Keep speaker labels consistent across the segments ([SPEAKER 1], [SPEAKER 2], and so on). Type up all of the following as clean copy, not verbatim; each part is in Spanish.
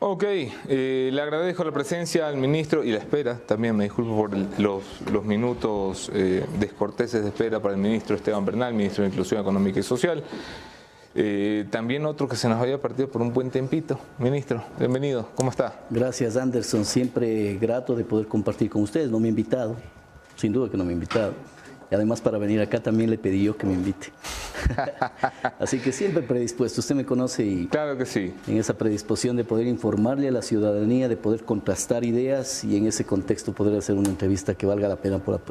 [SPEAKER 1] Ok, le agradezco la presencia al ministro y la espera. También me disculpo por los minutos descorteses de espera para el ministro Esteban Bernal, ministro de Inclusión Económica y Social. También otro que se nos había partido por un buen tempito. Ministro, bienvenido, ¿cómo está?
[SPEAKER 2] Gracias, Anderson, siempre grato de poder compartir con ustedes. No me ha invitado, sin duda que no me ha invitado. Y además para venir acá también le pedí yo que me invite. Así que siempre predispuesto, usted me conoce y
[SPEAKER 1] claro que sí.
[SPEAKER 2] En esa predisposición de poder informarle a la ciudadanía, de poder contrastar ideas y en ese contexto poder hacer una entrevista que valga la pena por la...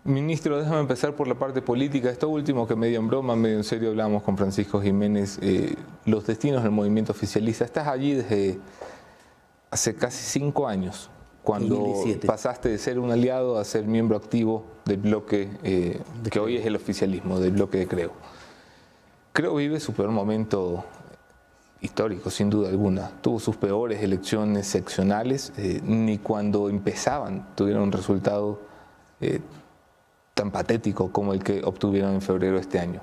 [SPEAKER 1] Ministro, déjame empezar por la parte política. Esto último que medio en broma, medio en serio hablamos con Francisco Jiménez, los destinos del movimiento oficialista. Estás allí desde hace casi 5 años, cuando
[SPEAKER 2] 2017.
[SPEAKER 1] Pasaste de ser un aliado a ser miembro activo del bloque que hoy es el oficialismo, del bloque de Creo. Creo vive su peor momento histórico, sin duda alguna. Tuvo sus peores elecciones seccionales, ni cuando empezaban tuvieron un resultado tan patético como el que obtuvieron en febrero de este año.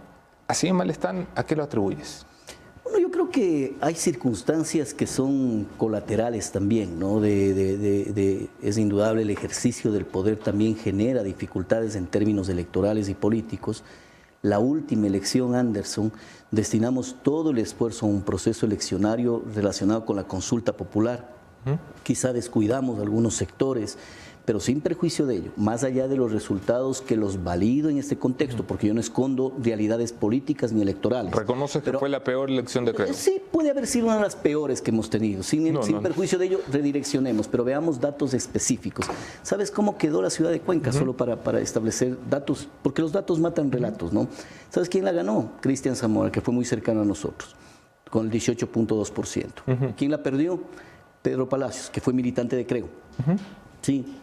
[SPEAKER 1] Así de mal están, ¿a qué lo atribuyes?
[SPEAKER 2] Bueno, yo creo que hay circunstancias que son colaterales también, ¿no? Es indudable, el ejercicio del poder también genera dificultades en términos electorales y políticos. La última elección, Anderson, destinamos todo el esfuerzo a un proceso eleccionario relacionado con la consulta popular. Quizá descuidamos algunos sectores, pero sin perjuicio de ello, más allá de los resultados que los valido en este contexto, porque yo no escondo realidades políticas ni electorales.
[SPEAKER 1] ¿Reconoces que fue la peor elección de Creo?
[SPEAKER 2] Sí, puede haber sido una de las peores que hemos tenido. Sin perjuicio de ello, redireccionemos, pero veamos datos específicos. ¿Sabes cómo quedó la ciudad de Cuenca? Solo para establecer datos, porque los datos matan relatos, ¿no? ¿Sabes quién la ganó? Cristian Zamora, que fue muy cercano a nosotros, con el 18.2%. ¿Quién la perdió? Pedro Palacios, que fue militante de Creo. Sí,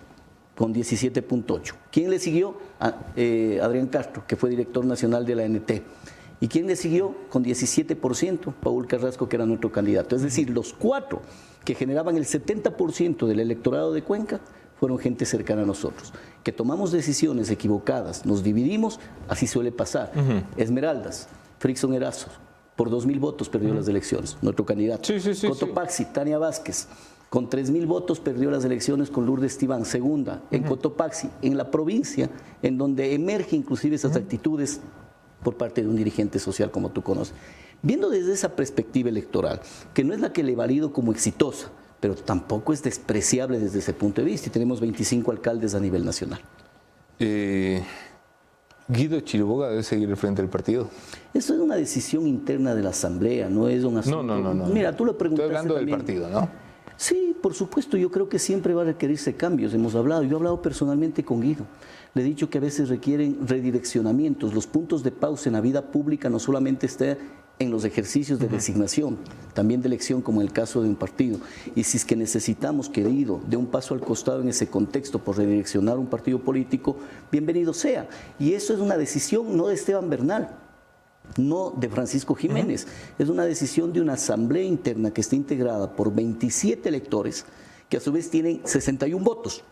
[SPEAKER 2] con 17.8. ¿Quién le siguió? Adrián Castro, que fue director nacional de la ANT. ¿Y quién le siguió? Con 17%, Paul Carrasco, que era nuestro candidato. Es decir, los 4 que generaban el 70% del electorado de Cuenca fueron gente cercana a nosotros. Que tomamos decisiones equivocadas, nos dividimos, así suele pasar. Esmeraldas, Frickson Erazo, por 2.000 votos perdió las elecciones, nuestro candidato. Cotopaxi, Tania Vázquez, con 3.000 votos perdió las elecciones con Lourdes Tibán, segunda en Cotopaxi, en la provincia, en donde emerge inclusive esas actitudes por parte de un dirigente social como tú conoces. Viendo desde esa perspectiva electoral, que no es la que le valido como exitosa, pero tampoco es despreciable desde ese punto de vista, y tenemos 25 alcaldes a nivel nacional.
[SPEAKER 1] ¿Guido Chiriboga debe seguir al frente del partido?
[SPEAKER 2] Eso es una decisión interna de la Asamblea, no es un asunto...
[SPEAKER 1] No.
[SPEAKER 2] Mira, tú lo preguntaste.
[SPEAKER 1] Estoy hablando
[SPEAKER 2] también.
[SPEAKER 1] del partido, ¿no?
[SPEAKER 2] Sí, por supuesto, yo creo que siempre va a requerirse cambios, hemos hablado, yo he hablado personalmente con Guido, le he dicho que a veces requieren redireccionamientos, los puntos de pausa en la vida pública no solamente están en los ejercicios de designación, también de elección como en el caso de un partido, y si es que necesitamos que Guido dé un paso al costado en ese contexto por redireccionar un partido político, bienvenido sea, y eso es una decisión no de Esteban Bernal, no de Francisco Jiménez, es una decisión de una asamblea interna que está integrada por 27 electores que a su vez tienen 61 votos,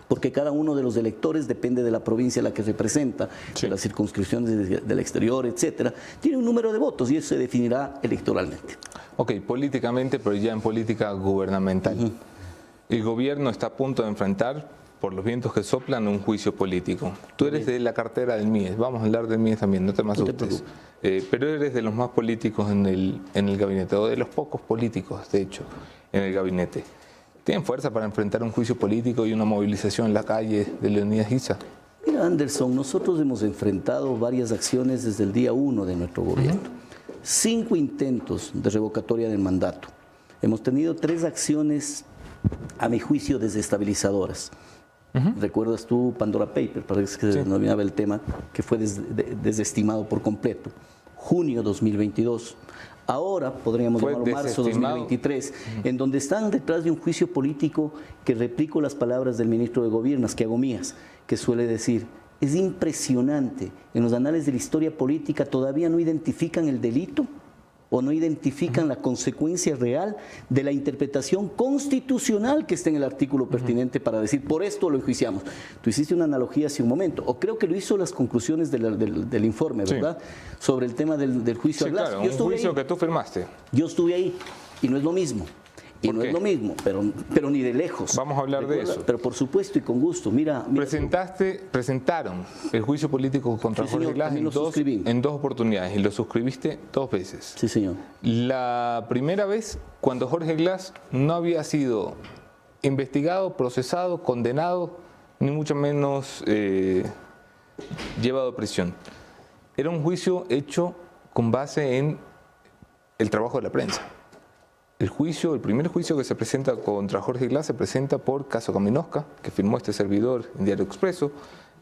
[SPEAKER 2] porque cada uno de los electores depende de la provincia a la que representa, de las circunscripciones del exterior, etcétera, tiene un número de votos y eso se definirá electoralmente.
[SPEAKER 1] Ok, políticamente, pero ya en política gubernamental. El gobierno está a punto de enfrentar, por los vientos que soplan, un juicio político. Tú eres de la cartera del MIES, vamos a hablar del MIES también, no te me asustes. Pero eres de los más políticos en el gabinete, o de los pocos políticos, de hecho, en el gabinete. ¿Tienen fuerza para enfrentar un juicio político y una movilización en la calle de Leonidas Issa?
[SPEAKER 2] Mira, Anderson, nosotros hemos enfrentado varias acciones desde el día 1 de nuestro gobierno. 5 intentos de revocatoria del mandato. Hemos tenido 3 acciones, a mi juicio, desestabilizadoras. ¿Recuerdas tú Pandora Paper? Parece que se denominaba el tema, que fue desestimado por completo. Junio 2022. Ahora podríamos llamarlo marzo 2023, en donde están detrás de un juicio político que replico las palabras del ministro de Gobierno, que hago mías, que suele decir: es impresionante, en los anales de la historia política todavía no identifican el delito o no identifican la consecuencia real de la interpretación constitucional que está en el artículo pertinente para decir, por esto lo enjuiciamos. Tú hiciste una analogía hace un momento, o creo que lo hizo las conclusiones del informe, ¿verdad? Sobre el tema del juicio a Glass.
[SPEAKER 1] Claro, un juicio que tú firmaste.
[SPEAKER 2] Yo estuve ahí y no es lo mismo. Y no es lo mismo, pero ni de lejos.
[SPEAKER 1] Vamos a hablar de eso.
[SPEAKER 2] Pero por supuesto y con gusto. Mira
[SPEAKER 1] Presentaron el juicio político contra Jorge Glass en dos oportunidades y lo suscribiste 2 veces.
[SPEAKER 2] Sí, señor.
[SPEAKER 1] La primera vez cuando Jorge Glass no había sido investigado, procesado, condenado, ni mucho menos llevado a prisión. Era un juicio hecho con base en el trabajo de la prensa. El primer juicio que se presenta contra Jorge Glass se presenta por caso Caminosca, que firmó este servidor en Diario Expreso,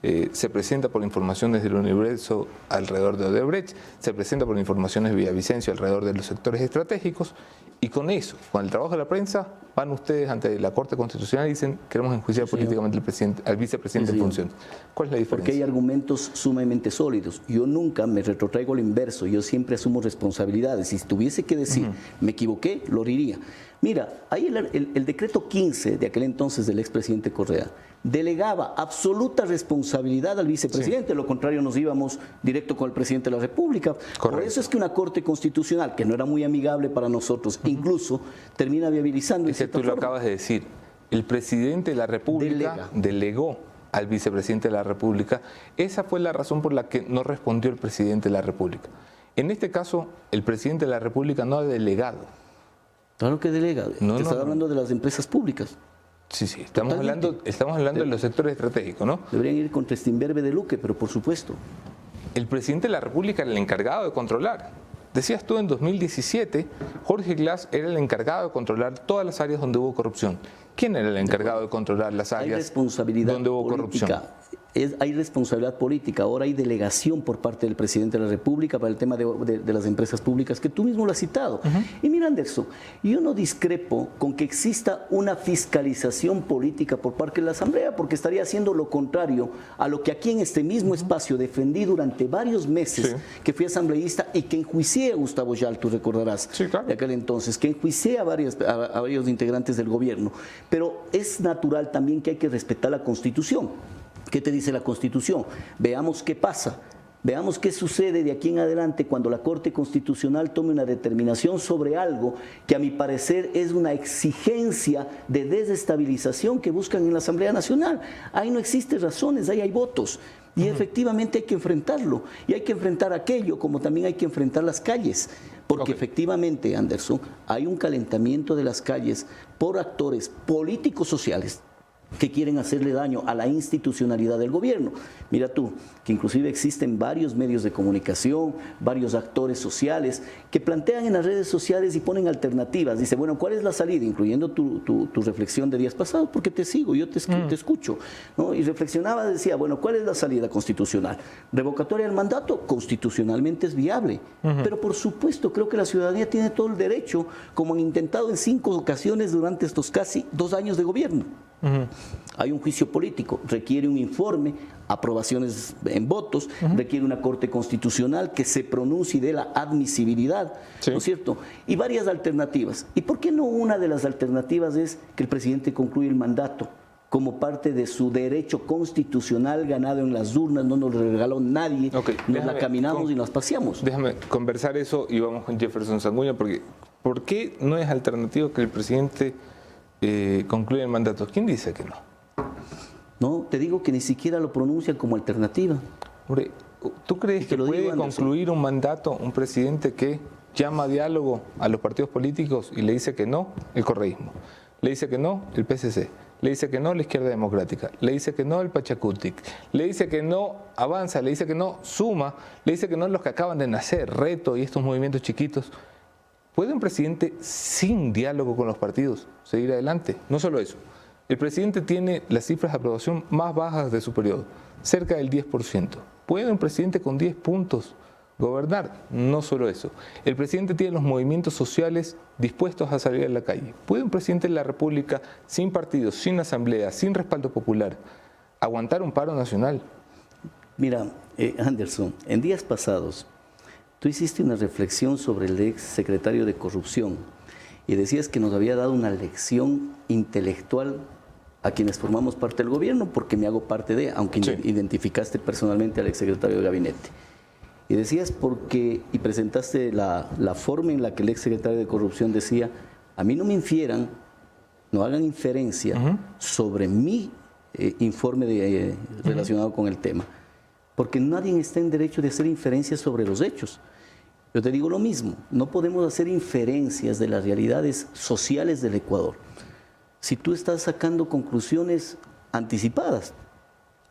[SPEAKER 1] se presenta por informaciones del Universo alrededor de Odebrecht, se presenta por informaciones de Villavicencio alrededor de los sectores estratégicos, y con eso, con el trabajo de la prensa, van ustedes ante la Corte Constitucional y dicen queremos enjuiciar políticamente al vicepresidente en función. ¿Cuál es la diferencia?
[SPEAKER 2] Porque hay argumentos sumamente sólidos. Yo nunca me retrotraigo al inverso, yo siempre asumo responsabilidades. Si tuviese que decir, me equivoqué, lo diría. Mira, ahí el decreto 15 de aquel entonces del expresidente Correa delegaba absoluta responsabilidad al vicepresidente, lo contrario nos íbamos directo con el presidente de la República. Correcto. Por eso es que una Corte Constitucional, que no era muy amigable para nosotros, incluso termina viabilizando.
[SPEAKER 1] Tú lo acabas de decir, el presidente de la República delegó al vicepresidente de la República. Esa fue la razón por la que no respondió el presidente de la República. En este caso, el presidente de la República no ha delegado.
[SPEAKER 2] Claro que delega. Te estaba hablando de las empresas públicas.
[SPEAKER 1] Sí, estamos hablando de los sectores estratégicos, ¿no?
[SPEAKER 2] Deberían ir contra este imberbe de Luque, pero por supuesto.
[SPEAKER 1] El presidente de la República era el encargado de controlar. Decías tú, en 2017, Jorge Glass era el encargado de controlar todas las áreas donde hubo corrupción. ¿Quién era el encargado de controlar las áreas donde hubo corrupción?
[SPEAKER 2] Hay responsabilidad política, ahora hay delegación por parte del presidente de la República para el tema de las empresas públicas, que tú mismo lo has citado. Y mira, Anderson, yo no discrepo con que exista una fiscalización política por parte de la Asamblea, porque estaría haciendo lo contrario a lo que aquí en este mismo espacio defendí durante varios meses, que fui asambleísta y que enjuicié a Gustavo Yal, tú recordarás, de aquel entonces, que enjuicié a varios integrantes del gobierno. Pero es natural también que hay que respetar la Constitución. ¿Qué te dice la Constitución? Veamos qué pasa, veamos qué sucede de aquí en adelante cuando la Corte Constitucional tome una determinación sobre algo que a mi parecer es una exigencia de desestabilización que buscan en la Asamblea Nacional. Ahí no existen razones, ahí hay votos. Y efectivamente hay que enfrentarlo. Y hay que enfrentar aquello como también hay que enfrentar las calles. Porque efectivamente, Anderson, hay un calentamiento de las calles por actores políticos sociales que quieren hacerle daño a la institucionalidad del gobierno. Mira tú, que inclusive existen varios medios de comunicación, varios actores sociales que plantean en las redes sociales y ponen alternativas. Dice, bueno, ¿cuál es la salida? Incluyendo tu reflexión de días pasados, porque te sigo, yo te escucho, ¿no? Y reflexionaba, decía, bueno, ¿cuál es la salida constitucional? Revocatoria del mandato, constitucionalmente es viable, pero por supuesto creo que la ciudadanía tiene todo el derecho, como han intentado en 5 ocasiones durante estos casi 2 años de gobierno. Hay un juicio político, requiere un informe, aprobaciones en votos, requiere una Corte Constitucional que se pronuncie de la admisibilidad, ¿no es cierto? Y varias alternativas. ¿Y por qué no una de las alternativas es que el presidente concluya el mandato como parte de su derecho constitucional ganado en las urnas? No nos lo regaló nadie, nos la caminamos y nos paseamos.
[SPEAKER 1] Déjame conversar eso y vamos con Jefferson Sanguña, porque ¿por qué no es alternativo que el presidente concluye el mandato? ¿Quién dice que no?
[SPEAKER 2] No, te digo que ni siquiera lo pronuncian como alternativa.
[SPEAKER 1] Hombre, ¿tú crees que puede concluir un mandato un presidente que llama a diálogo a los partidos políticos y le dice que no el correísmo, le dice que no el PSC, le dice que no la Izquierda Democrática, le dice que no el Pachacutic, le dice que no Avanza, le dice que no Suma, le dice que no los que acaban de nacer, Reto y estos movimientos chiquitos? ¿Puede un presidente sin diálogo con los partidos seguir adelante? No solo eso, el presidente tiene las cifras de aprobación más bajas de su periodo, cerca del 10%. ¿Puede un presidente con 10 puntos gobernar? No solo eso, el presidente tiene los movimientos sociales dispuestos a salir a la calle. ¿Puede un presidente de la República sin partidos, sin asamblea, sin respaldo popular, aguantar un paro nacional?
[SPEAKER 2] Mira, Anderson, en días pasados tú hiciste una reflexión sobre el ex secretario de Corrupción y decías que nos había dado una lección intelectual a quienes formamos parte del gobierno, porque me hago parte de, aunque identificaste personalmente al exsecretario de Gabinete. Y decías y presentaste la forma en la que el exsecretario de Corrupción decía, a mí no me infieran, no hagan inferencia sobre mi informe relacionado con el tema, porque nadie está en derecho de hacer inferencias sobre los hechos. Yo te digo lo mismo, no podemos hacer inferencias de las realidades sociales del Ecuador. Si tú estás sacando conclusiones anticipadas,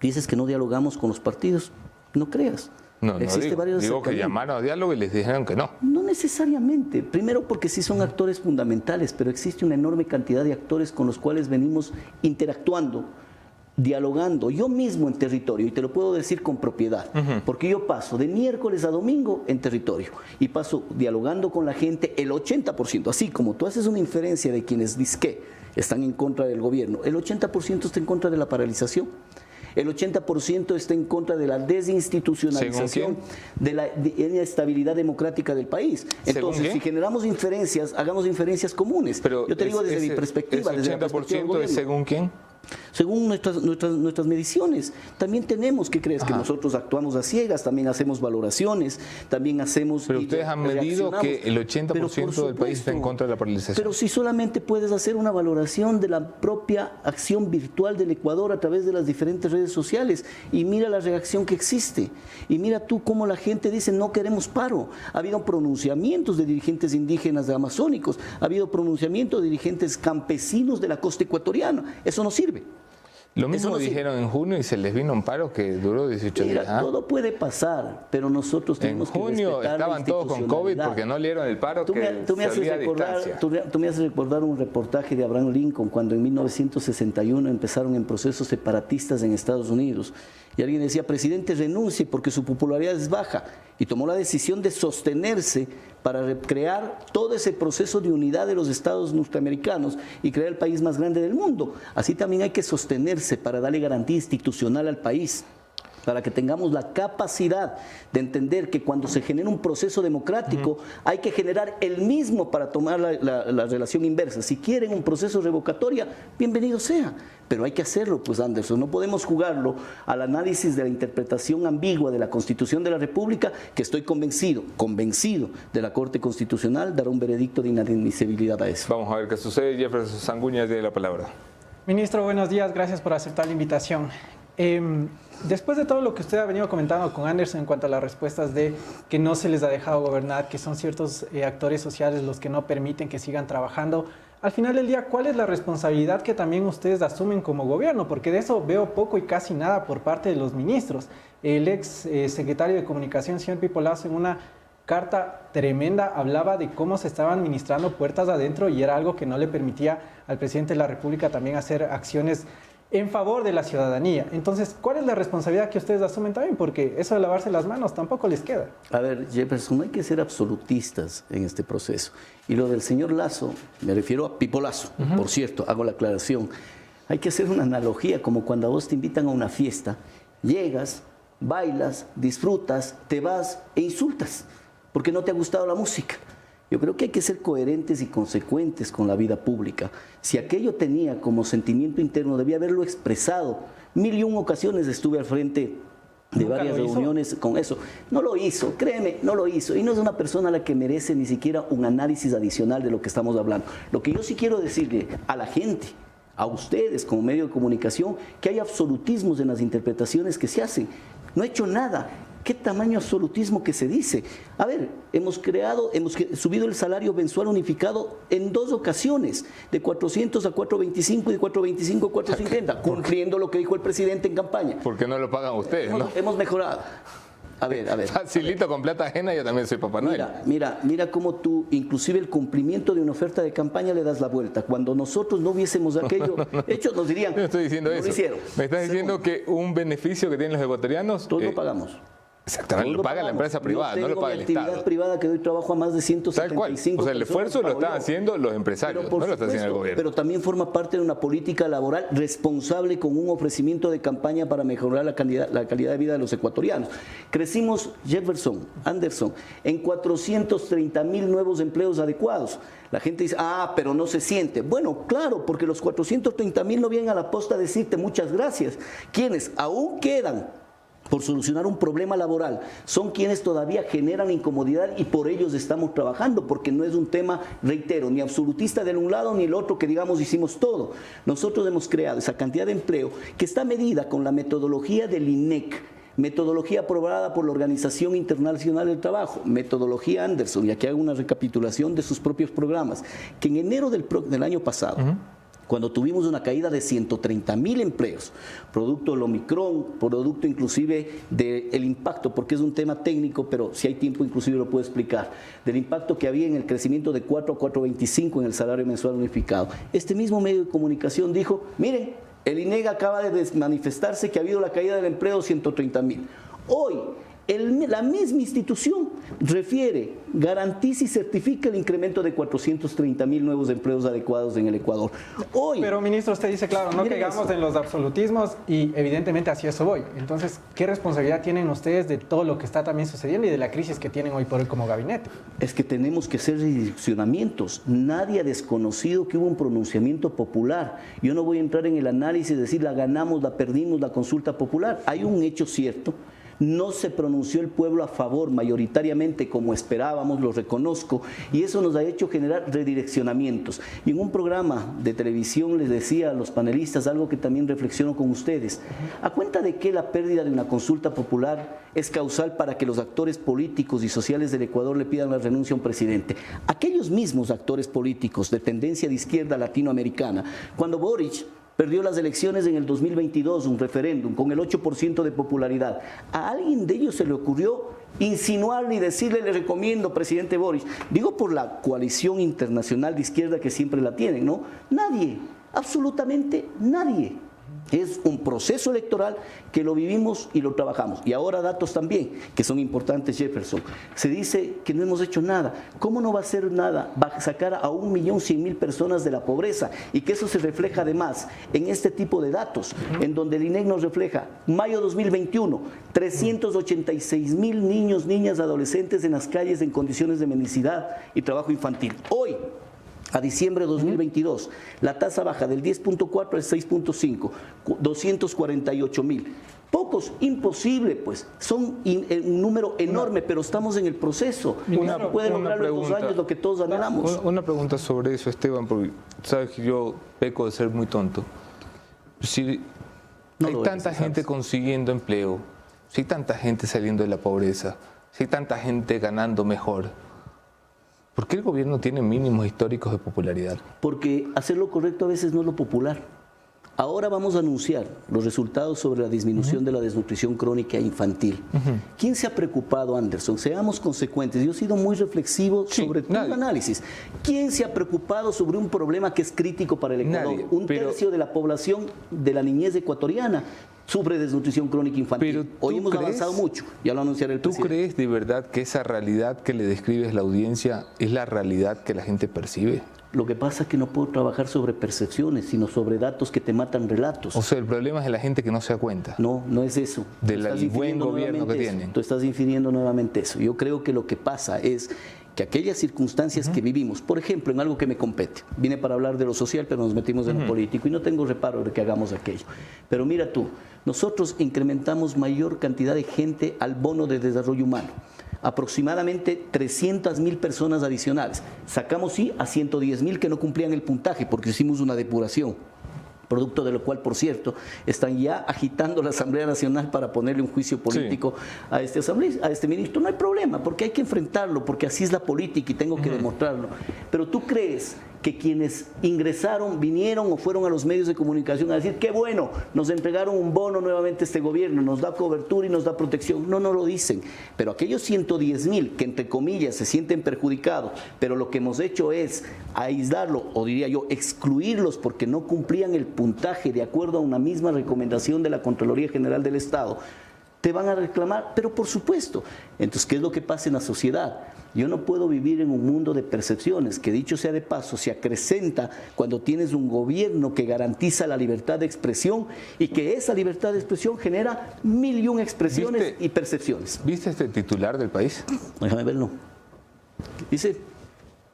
[SPEAKER 2] dices que no dialogamos con los partidos, no creas.
[SPEAKER 1] No, digo que llamaron a diálogo y les dijeron que no.
[SPEAKER 2] No necesariamente. Primero porque sí son actores fundamentales, pero existe una enorme cantidad de actores con los cuales venimos interactuando, dialogando. Yo mismo en territorio, y te lo puedo decir con propiedad, porque yo paso de miércoles a domingo en territorio y paso dialogando con la gente el 80%, así como tú haces una inferencia de quienes disque están en contra del gobierno, el 80% está en contra de la paralización. El 80% está en contra de la desinstitucionalización, de la inestabilidad democrática del país. Entonces, si generamos inferencias, hagamos inferencias comunes.
[SPEAKER 1] Pero
[SPEAKER 2] yo te digo desde mi perspectiva.
[SPEAKER 1] ¿Ese 80% es según quién?
[SPEAKER 2] Según nuestras mediciones. También tenemos, ¿qué crees? Que nosotros actuamos a ciegas, también hacemos valoraciones, también hacemos...
[SPEAKER 1] Pero ustedes han medido que el 80% del país está en contra de la paralización.
[SPEAKER 2] Pero si solamente puedes hacer una valoración de la propia acción virtual del Ecuador a través de las diferentes redes sociales y mira la reacción que existe. Y mira tú cómo la gente dice no queremos paro. Ha habido pronunciamientos de dirigentes indígenas de amazónicos, ha habido pronunciamientos de dirigentes campesinos de la costa ecuatoriana. Eso no sirve.
[SPEAKER 1] Lo mismo dijeron en junio y se les vino un paro que duró 18 días.
[SPEAKER 2] Todo puede pasar, pero nosotros tenemos que respetar. En junio
[SPEAKER 1] estaban todos con COVID porque no leyeron el paro. Tú me
[SPEAKER 2] haces recordar un reportaje de Abraham Lincoln cuando en 1961 empezaron en procesos separatistas en Estados Unidos. Y alguien decía, presidente, renuncie porque su popularidad es baja. Y tomó la decisión de sostenerse para recrear todo ese proceso de unidad de los estados norteamericanos y crear el país más grande del mundo. Así también hay que sostenerse para darle garantía institucional al país, para que tengamos la capacidad de entender que cuando se genera un proceso democrático hay que generar el mismo para tomar la relación inversa. Si quieren un proceso revocatoria, bienvenido sea, pero hay que hacerlo, pues Anderson, no podemos jugarlo al análisis de la interpretación ambigua de la Constitución de la República, que estoy convencido de la Corte Constitucional dará un veredicto de inadmisibilidad a eso.
[SPEAKER 1] Vamos a ver qué sucede. Jefferson Sanguña tiene la palabra.
[SPEAKER 3] Ministro, buenos días, gracias por aceptar la invitación. Después de todo lo que usted ha venido comentando con Anderson en cuanto a las respuestas de que no se les ha dejado gobernar, que son ciertos actores sociales los que no permiten que sigan trabajando, al final del día, ¿cuál es la responsabilidad que también ustedes asumen como gobierno? Porque de eso veo poco y casi nada por parte de los ministros. El ex secretario de Comunicación, señor Pipo Lazo, en una carta tremenda hablaba de cómo se estaban administrando puertas adentro y era algo que no le permitía al presidente de la República también hacer acciones en favor de la ciudadanía. Entonces, ¿cuál es la responsabilidad que ustedes asumen también? Porque eso de lavarse las manos tampoco les queda.
[SPEAKER 2] A ver, Jefferson, no hay que ser absolutistas en este proceso. Y lo del señor Lazo, me refiero a Pipo Lazo, por cierto, hago la aclaración. Hay que hacer una analogía como cuando a vos te invitan a una fiesta, llegas, bailas, disfrutas, te vas e insultas, porque no te ha gustado la música. Yo creo que hay que ser coherentes y consecuentes con la vida pública. Si aquello tenía como sentimiento interno, debía haberlo expresado. 1001 ocasiones estuve al frente de varias reuniones con eso. No lo hizo, créeme, no lo hizo. Y no es una persona a la que merece ni siquiera un análisis adicional de lo que estamos hablando. Lo que yo sí quiero decirle a la gente, a ustedes como medio de comunicación, que hay absolutismos en las interpretaciones que se hacen. No he hecho nada. ¿Qué tamaño absolutismo que se dice? A ver, hemos subido el salario mensual unificado en 2 ocasiones, de 400 a 425 y de 425 a 450, cumpliendo lo que dijo el presidente en campaña.
[SPEAKER 1] ¿Por qué no lo pagan ustedes?
[SPEAKER 2] Hemos mejorado. A ver.
[SPEAKER 1] Facilito con plata ajena, yo también soy Papá Noel.
[SPEAKER 2] Mira cómo tú, inclusive el cumplimiento de una oferta de campaña le das la vuelta. Cuando nosotros no hubiésemos aquello hecho, nos dirían,
[SPEAKER 1] no estoy diciendo eso.
[SPEAKER 2] Lo hicieron.
[SPEAKER 1] Me estás diciendo que un beneficio que tienen los ecuatorianos...
[SPEAKER 2] Todos lo pagamos.
[SPEAKER 1] Exactamente, lo paga la empresa privada, no lo paga el Estado.
[SPEAKER 2] Actividad privada que doy trabajo a más de 175
[SPEAKER 1] O sea, el esfuerzo lo están haciendo los empresarios, no lo está haciendo el gobierno.
[SPEAKER 2] Pero también forma parte de una política laboral responsable con un ofrecimiento de campaña para mejorar la calidad de vida de los ecuatorianos. Crecimos, Jefferson, Anderson, en 430,000 nuevos empleos adecuados. La gente dice, pero no se siente. Bueno, claro, porque los 430,000 no vienen a la posta a decirte muchas gracias. ¿Quiénes? Aún quedan por solucionar un problema laboral, son quienes todavía generan incomodidad y por ellos estamos trabajando, porque no es un tema, reitero, ni absolutista del un lado ni el otro que digamos hicimos todo. Nosotros hemos creado esa cantidad de empleo que está medida con la metodología del INEC, metodología aprobada por la Organización Internacional del Trabajo, metodología Anderson, y aquí hago una recapitulación de sus propios programas, que en enero del año pasado, cuando tuvimos una caída de 130.000 empleos, producto del Omicron, producto inclusive del impacto, porque es un tema técnico, pero si hay tiempo inclusive lo puedo explicar, del impacto que había en el crecimiento de 4 a 4.25 en el salario mensual unificado. Este mismo medio de comunicación dijo, miren, el INEG acaba de manifestarse que ha habido la caída del empleo de 130.000. Hoy, la misma institución refiere, garantiza y certifica el incremento de 430.000 nuevos empleos adecuados en el Ecuador. Hoy,
[SPEAKER 3] pero ministro, usted dice, claro, no caigamos en los absolutismos y evidentemente hacia eso voy. Entonces, ¿qué responsabilidad tienen ustedes de todo lo que está también sucediendo y de la crisis que tienen hoy por hoy como gabinete?
[SPEAKER 2] Es que tenemos que hacer redireccionamientos. Nadie ha desconocido que hubo un pronunciamiento popular. Yo no voy a entrar en el análisis de decir la ganamos, la perdimos, la consulta popular. Hay un hecho cierto. No se pronunció el pueblo a favor mayoritariamente como esperábamos, lo reconozco, y eso nos ha hecho generar redireccionamientos. Y en un programa de televisión les decía a los panelistas algo que también reflexiono con ustedes. ¿A cuenta de que la pérdida de una consulta popular es causal para que los actores políticos y sociales del Ecuador le pidan la renuncia a un presidente? Aquellos mismos actores políticos de tendencia de izquierda latinoamericana, cuando Boric perdió las elecciones en el 2022, un referéndum con el 8% de popularidad. ¿A alguien de ellos se le ocurrió insinuarle y decirle, le recomiendo, presidente Boric? Digo por la coalición internacional de izquierda que siempre la tienen, ¿no? Nadie, absolutamente nadie. Es un proceso electoral que lo vivimos y lo trabajamos. Y ahora datos también, que son importantes, Jefferson. Se dice que no hemos hecho nada. ¿Cómo no va a hacer nada? Va a sacar a 1.100.000 personas de la pobreza, y que eso se refleja además en este tipo de datos, en donde el INEC nos refleja, mayo 2021, 386.000 niños, niñas, adolescentes en las calles en condiciones de mendicidad y trabajo infantil. Hoy, a diciembre de 2022, la tasa baja del 10.4 al 6.5, 248.000. Pocos, imposible, pues. Son un número enorme, pero estamos en el proceso. No puede lograrlo en 2 años lo que todos anhelamos.
[SPEAKER 1] Una pregunta sobre eso, Esteban, porque sabes que yo peco de ser muy tonto. Si hay tanta gente consiguiendo empleo, si hay tanta gente saliendo de la pobreza, si hay tanta gente ganando mejor, ¿por qué el gobierno tiene mínimos históricos de popularidad?
[SPEAKER 2] Porque hacer lo correcto a veces no es lo popular. Ahora vamos a anunciar los resultados sobre la disminución de la desnutrición crónica infantil. ¿Quién se ha preocupado, Anderson? Seamos consecuentes. Yo he sido muy reflexivo sobre tu análisis. ¿Quién se ha preocupado sobre un problema que es crítico para el Ecuador?
[SPEAKER 1] Nadie,
[SPEAKER 2] un tercio de la población de la niñez ecuatoriana sufre desnutrición crónica infantil. Hoy hemos avanzado mucho, ya lo anunciará el presidente.
[SPEAKER 1] ¿Tú crees de verdad que esa realidad que le describes a la audiencia es la realidad que la gente percibe?
[SPEAKER 2] Lo que pasa es que no puedo trabajar sobre percepciones, sino sobre datos que te matan relatos.
[SPEAKER 1] O sea, el problema es de la gente que no se da cuenta.
[SPEAKER 2] No, no es eso.
[SPEAKER 1] Del buen gobierno que tienen.
[SPEAKER 2] Tú estás infiriendo nuevamente eso. Yo creo que lo que pasa es que aquellas circunstancias que vivimos, por ejemplo, en algo que me compete, vine para hablar de lo social, pero nos metimos en lo político y no tengo reparo de que hagamos aquello. Pero mira tú, nosotros incrementamos mayor cantidad de gente al bono de desarrollo humano. Aproximadamente 300.000 personas adicionales. Sacamos, sí, a 110.000 que no cumplían el puntaje porque hicimos una depuración. Producto de lo cual, por cierto, están ya agitando la Asamblea Nacional para ponerle un juicio político a este ministro. No hay problema, porque hay que enfrentarlo, porque así es la política y tengo que demostrarlo. Pero ¿tú crees que quienes ingresaron, vinieron o fueron a los medios de comunicación a decir qué bueno, nos entregaron un bono nuevamente este gobierno, nos da cobertura y nos da protección? No, no lo dicen. Pero aquellos 110.000 que entre comillas se sienten perjudicados, pero lo que hemos hecho es aislarlo, o diría yo, excluirlos porque no cumplían el puntaje de acuerdo a una misma recomendación de la Contraloría General del Estado, te van a reclamar, pero por supuesto. Entonces, ¿qué es lo que pasa en la sociedad? Yo no puedo vivir en un mundo de percepciones, que dicho sea de paso, se acrecenta cuando tienes un gobierno que garantiza la libertad de expresión y que esa libertad de expresión genera 1.000.000 expresiones y percepciones.
[SPEAKER 1] ¿Viste este titular del País?
[SPEAKER 2] Déjame verlo. Dice: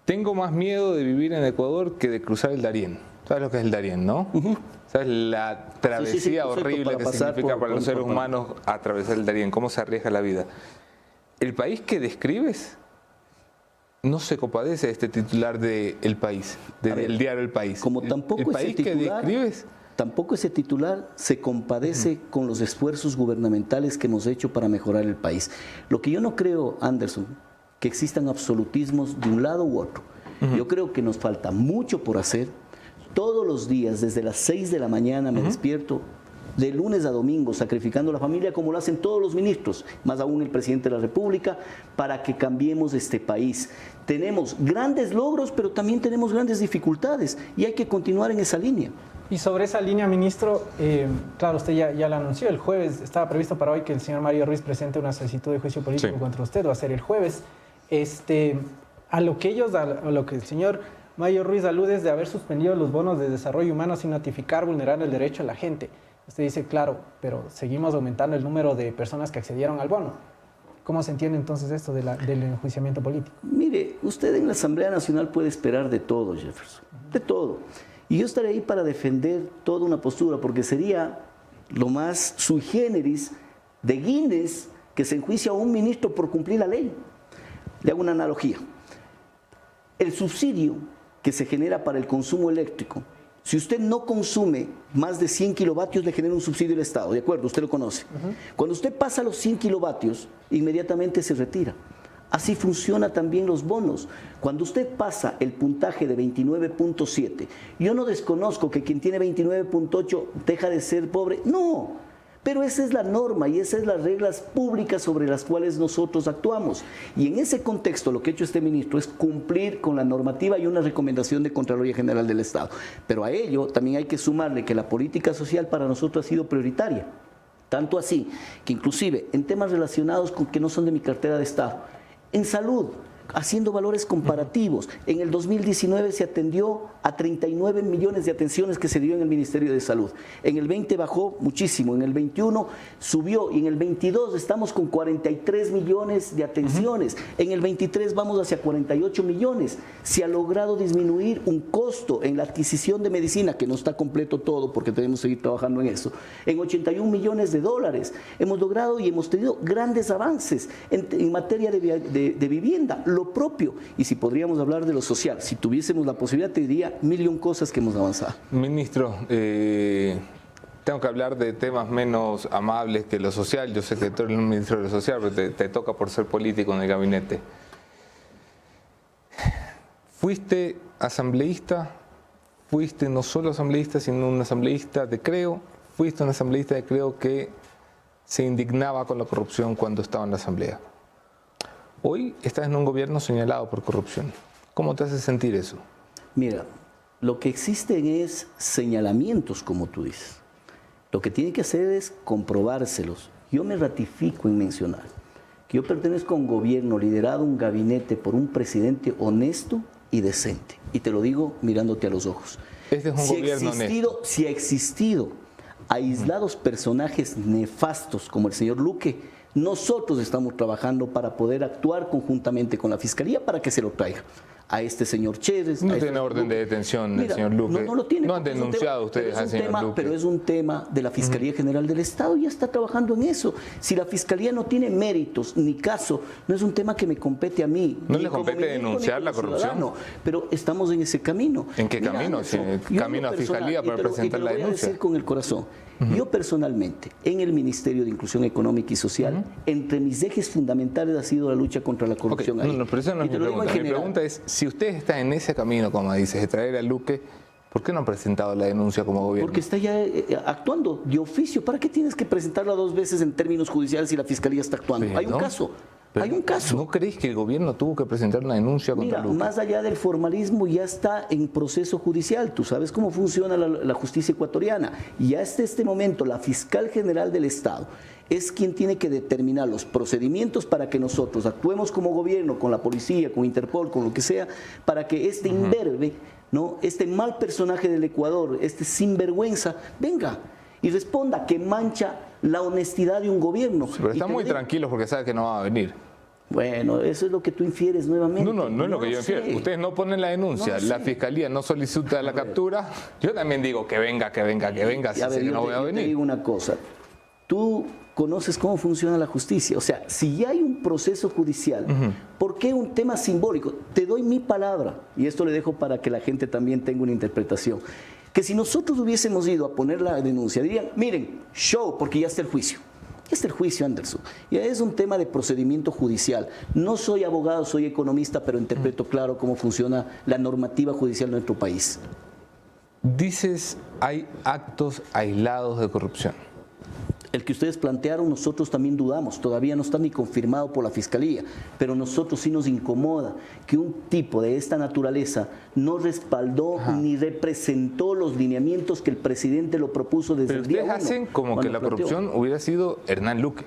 [SPEAKER 1] tengo más miedo de vivir en Ecuador que de cruzar el Darién. ¿Sabes lo que es el Darién, no? ¿Sabes la travesía horrible que significa para los seres humanos atravesar el Darién? ¿Cómo se arriesga la vida? El país que describes no se compadece de este titular de El País, del diario El País.
[SPEAKER 2] Como tampoco
[SPEAKER 1] el país que describes...
[SPEAKER 2] Tampoco ese titular se compadece con los esfuerzos gubernamentales que hemos hecho para mejorar el país. Lo que yo no creo, Anderson, que existan absolutismos de un lado u otro. Yo creo que nos falta mucho por hacer. Todos los días, desde las 6 de la mañana me despierto, de lunes a domingo, sacrificando a la familia como lo hacen todos los ministros, más aún el presidente de la República, para que cambiemos este país. Tenemos grandes logros, pero también tenemos grandes dificultades y hay que continuar en esa línea.
[SPEAKER 3] Y sobre esa línea, ministro, claro, usted ya lo anunció, el jueves estaba previsto para hoy que el señor Mario Ruiz presente una solicitud de juicio político contra usted, va a ser el jueves. A lo que el señor Mario Ruiz alude es de haber suspendido los bonos de desarrollo humano sin notificar, vulnerando el derecho a la gente. Usted dice, claro, pero seguimos aumentando el número de personas que accedieron al bono. ¿Cómo se entiende entonces esto del enjuiciamiento político?
[SPEAKER 2] Mire, usted en la Asamblea Nacional puede esperar de todo, Jefferson, de todo. Y yo estaré ahí para defender toda una postura, porque sería lo más sui generis de Guinness que se enjuicia a un ministro por cumplir la ley. Le hago una analogía. El subsidio que se genera para el consumo eléctrico, si usted no consume más de 100 kilovatios, le genera un subsidio al Estado, ¿de acuerdo? Usted lo conoce. Cuando usted pasa los 100 kilovatios, inmediatamente se retira. Así funciona también los bonos. Cuando usted pasa el puntaje de 29.7, yo no desconozco que quien tiene 29.8 deja de ser pobre. No, pero esa es la norma y esas son las reglas públicas sobre las cuales nosotros actuamos. Y en ese contexto lo que ha hecho este ministro es cumplir con la normativa y una recomendación de Contraloría General del Estado. Pero a ello también hay que sumarle que la política social para nosotros ha sido prioritaria. Tanto así que inclusive en temas relacionados con que no son de mi cartera de Estado, en salud, haciendo valores comparativos. En el 2019 se atendió a 39 millones de atenciones que se dio en el Ministerio de Salud. En el 20 bajó muchísimo, en el 21 subió y en el 22 estamos con 43 millones de atenciones. En el 23 vamos hacia 48 millones. Se ha logrado disminuir un costo en la adquisición de medicina, que no está completo todo porque tenemos que seguir trabajando en eso, en 81 millones de dólares. Hemos logrado y hemos tenido grandes avances en materia de vivienda. Lo propio, y si podríamos hablar de lo social, si tuviésemos la posibilidad, te diría millón cosas que hemos avanzado.
[SPEAKER 1] Ministro, tengo que hablar de temas menos amables que lo social. Yo sé que tú eres un ministro de lo social, pero te toca por ser político en el gabinete. Fuiste asambleísta, fuiste no solo asambleísta, sino un asambleísta de Creo, fuiste un asambleísta de Creo que se indignaba con la corrupción cuando estaba en la asamblea. Hoy estás en un gobierno señalado por corrupción. ¿Cómo te hace sentir eso?
[SPEAKER 2] Mira, lo que existen es señalamientos, como tú dices. Lo que tiene que hacer es comprobárselos. Yo me ratifico en mencionar que yo pertenezco a un gobierno liderado, un gabinete por un presidente honesto y decente. Y te lo digo mirándote a los ojos.
[SPEAKER 1] Este es un gobierno honesto.
[SPEAKER 2] Si ha existido aislados personajes nefastos como el señor Luque, nosotros estamos trabajando para poder actuar conjuntamente con la Fiscalía para que se lo traiga a este señor Chévez.
[SPEAKER 1] No tiene orden de detención el señor Luque.
[SPEAKER 2] No lo tiene.
[SPEAKER 1] No han denunciado ustedes al señor Luque.
[SPEAKER 2] Pero es un tema de la Fiscalía General del Estado y ya está trabajando en eso. Si la Fiscalía no tiene méritos ni caso, no es un tema que me compete a mí.
[SPEAKER 1] ¿No le compete denunciar la corrupción?
[SPEAKER 2] Pero estamos en ese camino.
[SPEAKER 1] ¿En qué camino? Camino a Fiscalía para presentar la denuncia.
[SPEAKER 2] Voy a decir con el corazón. Yo personalmente, en el Ministerio de Inclusión Económica y Social, entre mis ejes fundamentales ha sido la lucha contra la corrupción.
[SPEAKER 1] Okay. No, pero esa no es mi pregunta. Mi pregunta es, si usted está en ese camino, como dices, de traer a Luque, ¿por qué no han presentado la denuncia como gobierno?
[SPEAKER 2] Porque está ya actuando de oficio. ¿Para qué tienes que presentarla 2 veces en términos judiciales si la Fiscalía está actuando?
[SPEAKER 1] Pero
[SPEAKER 2] hay un caso.
[SPEAKER 1] Pero
[SPEAKER 2] hay un caso.
[SPEAKER 1] ¿No creéis que el gobierno tuvo que presentar una denuncia contra Luque?
[SPEAKER 2] Más allá del formalismo, ya está en proceso judicial. Tú sabes cómo funciona la justicia ecuatoriana. Y hasta este momento, la fiscal general del Estado es quien tiene que determinar los procedimientos para que nosotros actuemos como gobierno, con la policía, con Interpol, con lo que sea, para que este imberbe, ¿no? Este mal personaje del Ecuador, este sinvergüenza, venga y responda que mancha la honestidad de un gobierno.
[SPEAKER 1] Pero está muy tranquilo porque sabe que no va a venir.
[SPEAKER 2] Bueno, eso es lo que tú infieres nuevamente.
[SPEAKER 1] No es lo que yo infiero. Ustedes no ponen la denuncia, la fiscalía no solicita la captura. Yo también digo que venga, si sé que no voy a venir.
[SPEAKER 2] Te digo una cosa. Tú conoces cómo funciona la justicia. O sea, si ya hay un proceso judicial, ¿por qué un tema simbólico? Te doy mi palabra, y esto le dejo para que la gente también tenga una interpretación. Que si nosotros hubiésemos ido a poner la denuncia, dirían, miren, show, porque ya está el juicio. Ya está el juicio, Anderson. Y es un tema de procedimiento judicial. No soy abogado, soy economista, pero interpreto claro cómo funciona la normativa judicial de nuestro país.
[SPEAKER 1] Dices, hay actos aislados de corrupción.
[SPEAKER 2] El que ustedes plantearon, nosotros también dudamos, todavía no está ni confirmado por la Fiscalía, pero nosotros sí nos incomoda que un tipo de esta naturaleza no respaldó ni representó los lineamientos que el presidente lo propuso desde el día 1.
[SPEAKER 1] Pero ustedes hacen como que la corrupción hubiera sido Hernán Luque,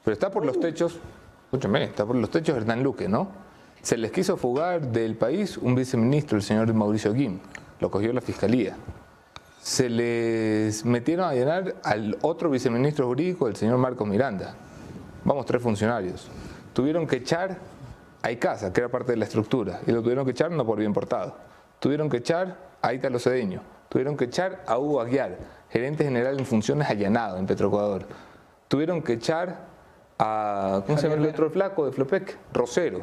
[SPEAKER 1] pero está por los techos, escúchame, está por los techos Hernán Luque, ¿no? Se les quiso fugar del país un viceministro, el señor Mauricio Guim, lo cogió la Fiscalía. Se les metieron a llenar al otro viceministro jurídico, el señor Marcos Miranda. Vamos, 3 funcionarios. Tuvieron que echar a Icaza, que era parte de la estructura, y lo tuvieron que echar no por bien portado. Tuvieron que echar a Ítalo Cedeño. Tuvieron que echar a Hugo Aguiar, gerente general en funciones allanado en Petroecuador. Tuvieron que echar a, ¿cómo se llama el otro flaco de Flopec? Rosero.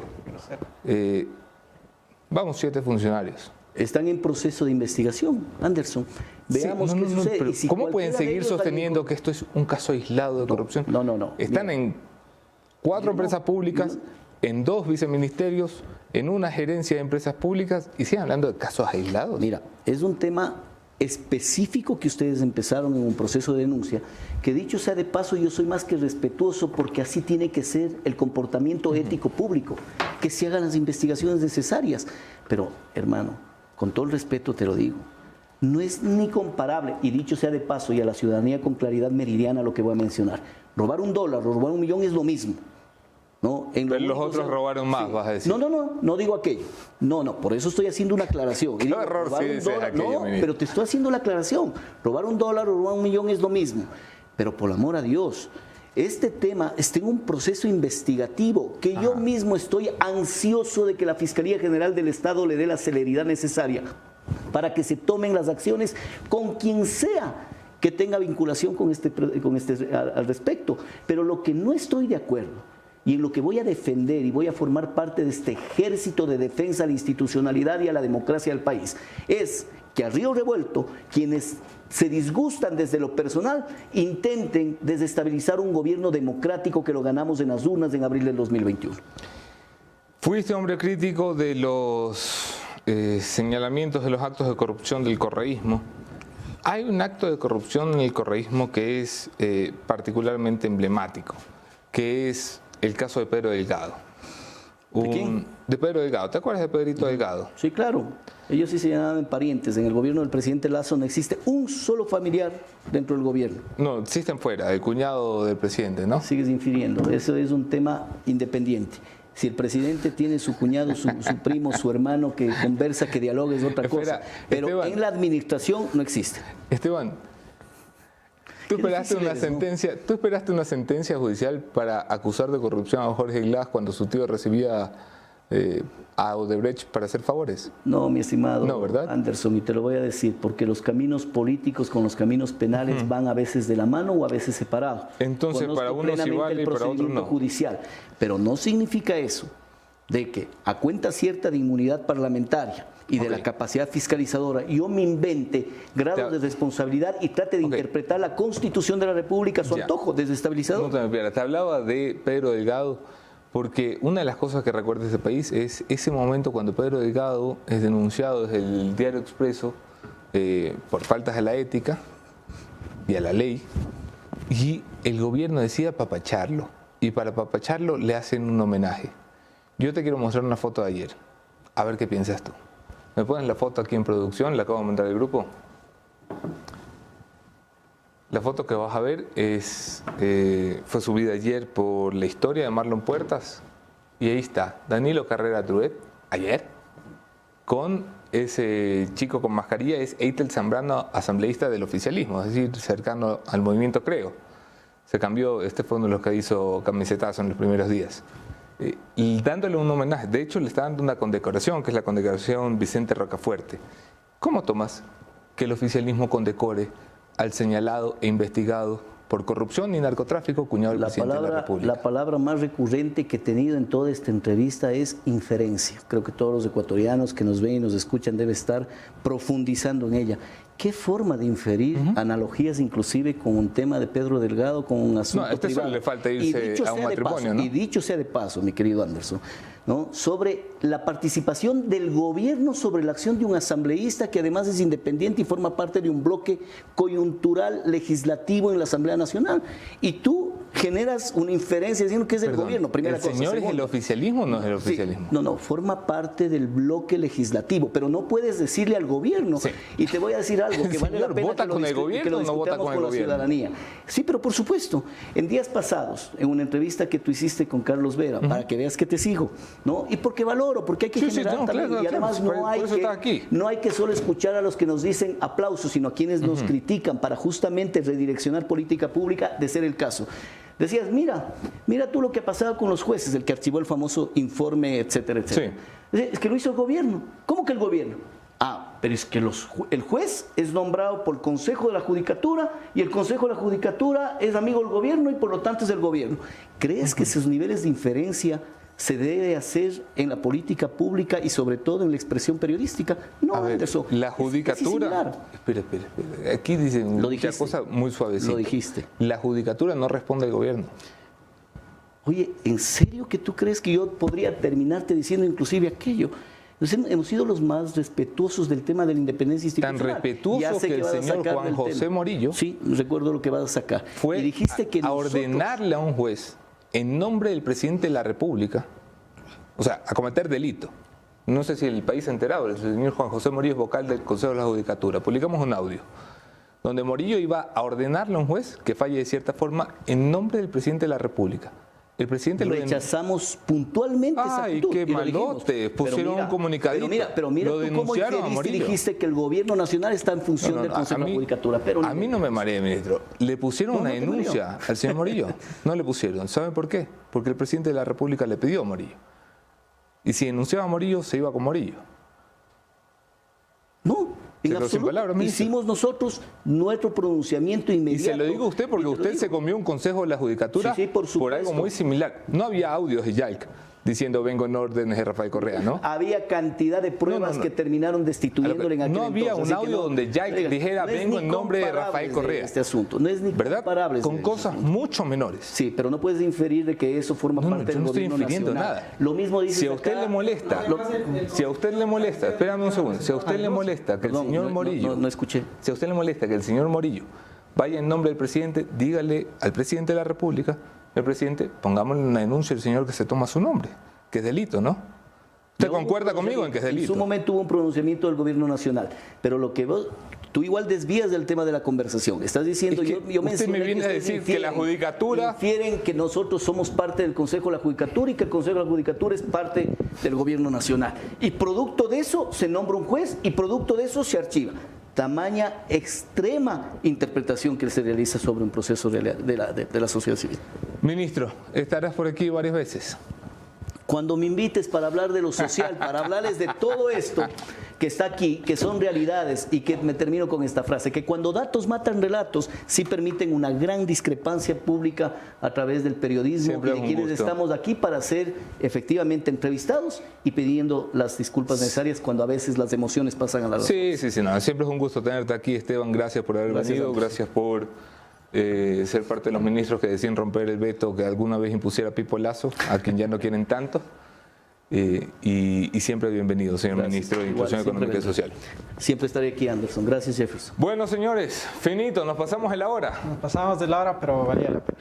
[SPEAKER 1] Vamos, 7 funcionarios.
[SPEAKER 2] Están en proceso de investigación, Anderson. Veamos qué sucede.
[SPEAKER 1] Pero
[SPEAKER 2] si
[SPEAKER 1] ¿cómo pueden seguir sosteniendo que esto es un caso aislado de corrupción?
[SPEAKER 2] No.
[SPEAKER 1] Están en 4 empresas públicas, en 2 viceministerios, en una gerencia de empresas públicas y siguen hablando de casos aislados.
[SPEAKER 2] Mira, es un tema específico que ustedes empezaron en un proceso de denuncia, que dicho sea de paso, yo soy más que respetuoso porque así tiene que ser el comportamiento ético público, que se hagan las investigaciones necesarias. Pero, hermano, con todo el respeto te lo digo, no es ni comparable, y dicho sea de paso, y a la ciudadanía con claridad meridiana lo que voy a mencionar, robar $1 o robar $1 millón es lo mismo. ¿No?
[SPEAKER 1] Pero los otros robaron más,
[SPEAKER 2] sí.
[SPEAKER 1] Vas a decir.
[SPEAKER 2] No digo aquello. No, por eso estoy haciendo una aclaración. Y digo,
[SPEAKER 1] error sí dices aquello,
[SPEAKER 2] no, pero te estoy haciendo la aclaración. Robar $1 o robar $1 millón es lo mismo. Pero por el amor a Dios, este tema está en un proceso investigativo que yo mismo estoy ansioso de que la Fiscalía General del Estado le dé la celeridad necesaria para que se tomen las acciones con quien sea que tenga vinculación con al respecto. Pero lo que no estoy de acuerdo y en lo que voy a defender y voy a formar parte de este ejército de defensa a la institucionalidad y a la democracia del país es que a río revuelto quienes se disgustan desde lo personal intenten desestabilizar un gobierno democrático que lo ganamos en las urnas en abril del 2021.
[SPEAKER 1] Fuiste hombre crítico de los señalamientos de los actos de corrupción del correísmo. Hay un acto de corrupción en el correísmo que es particularmente emblemático, que es el caso de Pedro Delgado.
[SPEAKER 2] ¿De quién?
[SPEAKER 1] De Pedro Delgado. ¿Te acuerdas de Pedrito Delgado?
[SPEAKER 2] Sí, claro. Ellos sí se llamaban parientes. En el gobierno del presidente Lazo no existe un solo familiar dentro del gobierno.
[SPEAKER 1] No, existen fuera, el cuñado del presidente, ¿no?
[SPEAKER 2] Sigues infiriendo. Eso es un tema independiente. Si el presidente tiene su cuñado, su primo, su hermano que conversa, que dialoga es otra cosa. Pero Esteban, en la administración no existe.
[SPEAKER 1] Esteban, ¿tú esperaste una sentencia judicial para acusar de corrupción a Jorge Glass cuando su tío recibía a Odebrecht para hacer favores?
[SPEAKER 2] No, mi estimado
[SPEAKER 1] no, ¿verdad?
[SPEAKER 2] Anderson, y te lo voy a decir, porque los caminos políticos con los caminos penales van a veces de la mano o a veces separados.
[SPEAKER 1] Entonces, para unos sí vale y para otros no.
[SPEAKER 2] Judicial. Pero no significa eso de que a cuenta cierta de inmunidad parlamentaria y de la capacidad fiscalizadora, yo me invente grados de responsabilidad y trate de interpretar la Constitución de la República a su antojo, desestabilizador.
[SPEAKER 1] No te me pierdas, te hablaba de Pedro Delgado, porque una de las cosas que recuerda este país es ese momento cuando Pedro Delgado es denunciado desde el Diario Expreso por faltas a la ética y a la ley, y el gobierno decide apapacharlo, y para apapacharlo le hacen un homenaje. Yo te quiero mostrar una foto de ayer, a ver qué piensas tú. ¿Me pones la foto aquí en producción? La acabo de mandar al grupo. La foto que vas a ver fue subida ayer por La Historia de Marlon Puertas. Y ahí está, Danilo Carrera Druet, ayer, con ese chico con mascarilla, es Eitel Zambrano, asambleísta del oficialismo, es decir, cercano al movimiento Creo. Se cambió, este fue uno de los que hizo camisetazo en los primeros días. dándole un homenaje. De hecho, le está dando una condecoración, que es la condecoración Vicente Rocafuerte. ¿Cómo tomas que el oficialismo condecore al señalado e investigado por corrupción y narcotráfico cuñado del presidente de la República?
[SPEAKER 2] La palabra más recurrente que he tenido en toda esta entrevista es inferencia. Creo que todos los ecuatorianos que nos ven y nos escuchan deben estar profundizando en ella. ¿Qué forma de inferir analogías inclusive con un tema de Pedro Delgado, con un asunto privado?
[SPEAKER 1] Solo le falta irse a un matrimonio, ¿no?
[SPEAKER 2] Y dicho sea de paso, mi querido Anderson, ¿no? Sobre la participación del gobierno sobre la acción de un asambleísta que además es independiente y forma parte de un bloque coyuntural legislativo en la Asamblea Nacional. Y tú generas una inferencia diciendo que es del gobierno, primera cosa.
[SPEAKER 1] ¿El señor es el oficialismo o no es el oficialismo?
[SPEAKER 2] Sí, no, forma parte del bloque legislativo, pero no puedes decirle al gobierno, y te voy a decir algo que vale la pena
[SPEAKER 1] ¿vota con el gobierno o no vota con el gobierno?
[SPEAKER 2] La ciudadanía. Sí, pero por supuesto, en días pasados, en una entrevista que tú hiciste con Carlos Vera, para que veas que te sigo, ¿no? Y porque valoro, porque hay que generar también, y además no hay que solo escuchar a los que nos dicen aplausos, sino a quienes nos critican para justamente redireccionar política pública, de ser el caso. Decías, mira tú lo que ha pasado con los jueces, el que archivó el famoso informe, etcétera, etcétera. Sí. Es que lo hizo el gobierno. ¿Cómo que el gobierno? Pero es que el juez es nombrado por el Consejo de la Judicatura y el Consejo de la Judicatura es amigo del gobierno y por lo tanto es del gobierno. ¿Crees que esos niveles de inferencia se debe hacer en la política pública y sobre todo en la expresión periodística? No, Anderson.
[SPEAKER 1] La judicatura. Espera. Aquí dicen una cosa muy suavecita.
[SPEAKER 2] Lo dijiste.
[SPEAKER 1] La judicatura no responde al gobierno.
[SPEAKER 2] Oye, ¿en serio que tú crees que yo podría terminarte diciendo inclusive aquello? Entonces, hemos sido los más respetuosos del tema de la independencia institucional.
[SPEAKER 1] Tan respetuoso que el señor Juan José Morillo.
[SPEAKER 2] Sí, recuerdo lo que vas a sacar.
[SPEAKER 1] Fue
[SPEAKER 2] y dijiste que
[SPEAKER 1] a ordenarle a un juez en nombre del presidente de la República, o sea, a cometer delito. No sé si el país se ha enterado, el señor Juan José Morillo es vocal del Consejo de la Judicatura. Publicamos un audio donde Morillo iba a ordenarle a un juez que falle de cierta forma en nombre del presidente de la República. El presidente
[SPEAKER 2] rechazamos puntualmente esa actitud.
[SPEAKER 1] ¡Ay, qué malote! Pusieron un comunicadito.
[SPEAKER 2] Pero mira tú cómo dijiste que el gobierno nacional está en función del Consejo de la Judicatura.
[SPEAKER 1] A mí no me mareé, ministro. Le pusieron una denuncia al señor Morillo. No le pusieron. ¿Saben por qué? Porque el presidente de la República le pidió a Morillo. Y si denunciaba a Morillo, se iba con Morillo.
[SPEAKER 2] No. En absoluto, hicimos nosotros nuestro pronunciamiento inmediato.
[SPEAKER 1] Y se lo digo a usted porque usted se comió un consejo de la Judicatura por algo muy similar. No había audios de Yalc diciendo vengo en órdenes de Rafael Correa, ¿no?
[SPEAKER 2] Había cantidad de pruebas que terminaron destituyéndole en aquel
[SPEAKER 1] entonces. No había un audio donde Yalc dijera vengo en nombre de Rafael Correa.
[SPEAKER 2] Este asunto no es ni comparable.
[SPEAKER 1] Con cosas mucho menores.
[SPEAKER 2] Sí, pero no puedes inferir de que eso forma parte del gobierno nacional.
[SPEAKER 1] No estoy infiriendo nada.
[SPEAKER 2] Lo mismo dice.
[SPEAKER 1] Si a usted le molesta, espérame un segundo. Si a usted le molesta que el señor Morillo,
[SPEAKER 2] no escuché.
[SPEAKER 1] Si a usted le molesta que el señor Morillo vaya en nombre del presidente, dígale al presidente de la República, el presidente, pongámosle una denuncia al señor que se toma su nombre, que es delito, ¿no? ¿Usted concuerda conmigo en que es delito?
[SPEAKER 2] En su momento hubo un pronunciamiento del gobierno nacional, pero lo que tú igual desvías del tema de la conversación. Estás diciendo, yo
[SPEAKER 1] usted me viene a decir que la Judicatura...
[SPEAKER 2] Infieren que nosotros somos parte del Consejo de la Judicatura y que el Consejo de la Judicatura es parte del gobierno nacional. Y producto de eso se nombra un juez y producto de eso se archiva. Tamaña extrema interpretación que se realiza sobre un proceso de la sociedad civil.
[SPEAKER 1] Ministro, estarás por aquí varias veces.
[SPEAKER 2] Cuando me invites para hablar de lo social, para hablarles de todo esto que está aquí, que son realidades, y que me termino con esta frase, que cuando datos matan relatos, sí permiten una gran discrepancia pública a través del periodismo y de quienes estamos aquí para ser efectivamente entrevistados y pidiendo las disculpas necesarias cuando a veces las emociones pasan a la razón.
[SPEAKER 1] Sí, no, siempre es un gusto tenerte aquí, Esteban, gracias por haber venido, gracias por ser parte de los ministros que deciden romper el veto que alguna vez impusiera Pipo Lazo, a quien ya no quieren tanto. Y siempre bienvenido, señor ministro de Inclusión Económica y Social.
[SPEAKER 2] Siempre estaré aquí, Anderson. Gracias, Jefferson.
[SPEAKER 1] Bueno, señores, finito, nos pasamos de la hora.
[SPEAKER 3] Nos pasamos de la hora, pero valía la pena.